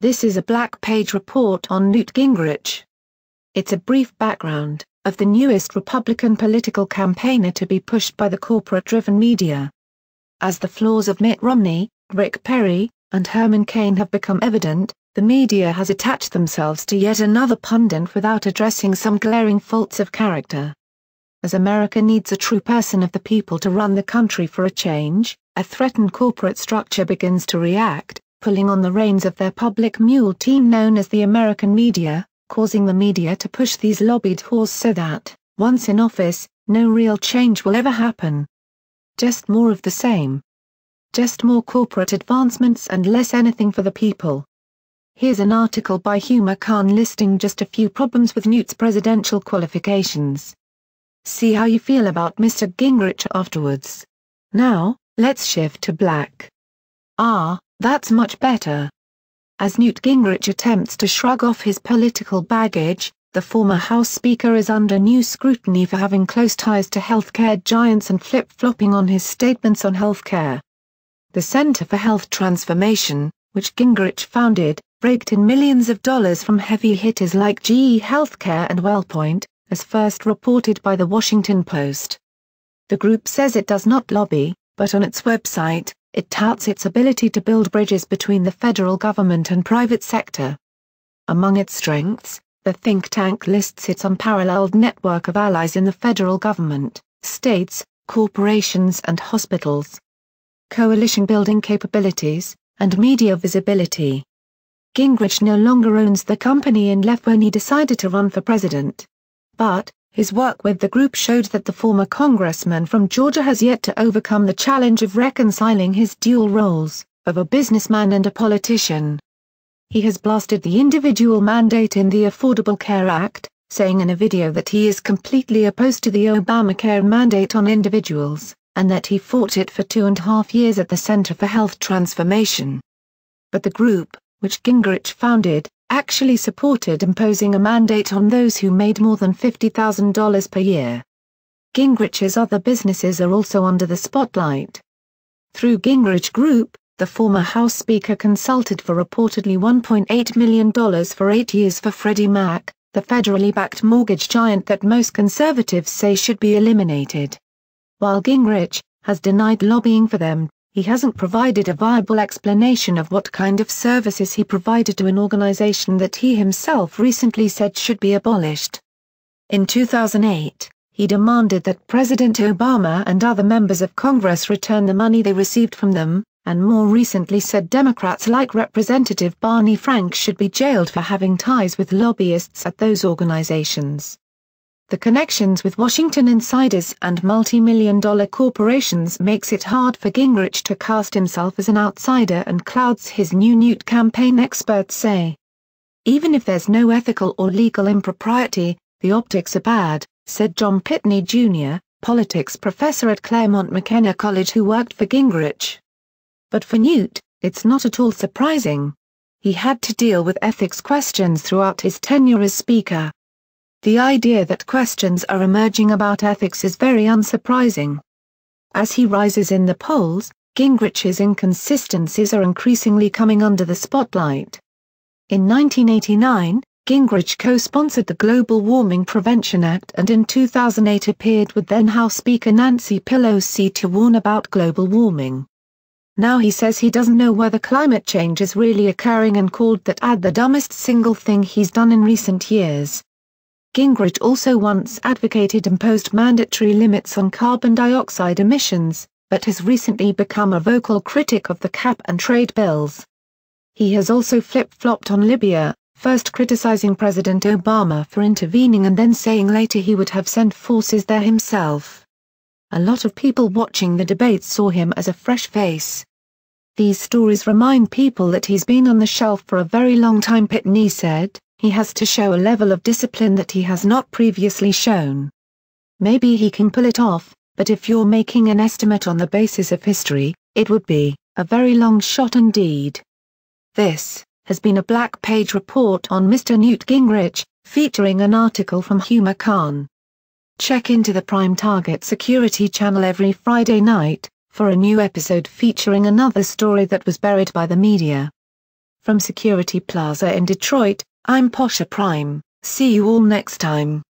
This is a black page report on Newt Gingrich. It's a brief background of the newest Republican political campaigner to be pushed by the corporate-driven media. As the flaws of Mitt Romney, Rick Perry, and Herman Cain have become evident, the media has attached themselves to yet another pundit without addressing some glaring faults of character. As America needs a true person of the people to run the country for a change, a threatened corporate structure begins to react, pulling on the reins of their public mule team known as the American media, causing the media to push these lobbied whores so that, once in office, no real change will ever happen. Just more of the same. Just more corporate advancements and less anything for the people. Here's an article by Huma Khan listing just a few problems with Newt's presidential qualifications. See how you feel about Mr. Gingrich afterwards. Now, let's shift to black. That's much better. As Newt Gingrich attempts to shrug off his political baggage, the former House Speaker is under new scrutiny for having close ties to healthcare giants and flip-flopping on his statements on healthcare. The Center for Health Transformation, which Gingrich founded, raked in millions of dollars from heavy hitters like GE Healthcare and WellPoint, as first reported by the Washington Post. The group says it does not lobby, but on its website, it touts its ability to build bridges between the federal government and private sector. Among its strengths, the think tank lists its unparalleled network of allies in the federal government, states, corporations and hospitals, coalition-building capabilities, and media visibility. Gingrich no longer owns the company and left when he decided to run for president. But, his work with the group showed that the former congressman from Georgia has yet to overcome the challenge of reconciling his dual roles, of a businessman and a politician. He has blasted the individual mandate in the Affordable Care Act, saying in a video that he is completely opposed to the Obamacare mandate on individuals, and that he fought it for 2.5 years at the Center for Health Transformation. But the group, which Gingrich founded, actually supported imposing a mandate on those who made more than $50,000 per year. Gingrich's other businesses are also under the spotlight. Through Gingrich Group, the former House Speaker consulted for reportedly $1.8 million for 8 years for Freddie Mac, the federally backed mortgage giant that most conservatives say should be eliminated. While Gingrich has denied lobbying for them, he hasn't provided a viable explanation of what kind of services he provided to an organization that he himself recently said should be abolished. In 2008, he demanded that President Obama and other members of Congress return the money they received from them, and more recently said Democrats like Representative Barney Frank should be jailed for having ties with lobbyists at those organizations. The connections with Washington insiders and multi-million-dollar corporations makes it hard for Gingrich to cast himself as an outsider and clouds his new Newt campaign, experts say. Even if there's no ethical or legal impropriety, the optics are bad, said John Pitney Jr., politics professor at Claremont McKenna College who worked for Gingrich. But for Newt, it's not at all surprising. He had to deal with ethics questions throughout his tenure as Speaker. The idea that questions are emerging about ethics is very unsurprising. As he rises in the polls, Gingrich's inconsistencies are increasingly coming under the spotlight. In 1989, Gingrich co-sponsored the Global Warming Prevention Act and in 2008 appeared with then-House Speaker Nancy Pelosi to warn about global warming. Now he says he doesn't know whether climate change is really occurring and called that ad the dumbest single thing he's done in recent years. Gingrich also once advocated imposed mandatory limits on carbon dioxide emissions, but has recently become a vocal critic of the cap-and-trade bills. He has also flip-flopped on Libya, first criticizing President Obama for intervening and then saying later he would have sent forces there himself. A lot of people watching the debates saw him as a fresh face. These stories remind people that he's been on the shelf for a very long time, Pitney said. He has to show a level of discipline that he has not previously shown. Maybe he can pull it off, but if you're making an estimate on the basis of history, it would be a very long shot indeed. This has been a Black Page report on Mr. Newt Gingrich, featuring an article from Huma Khan. Check into the Prime Target Security channel every Friday night for a new episode featuring another story that was buried by the media. From Security Plaza in Detroit, I'm Posha Prime. See you all next time.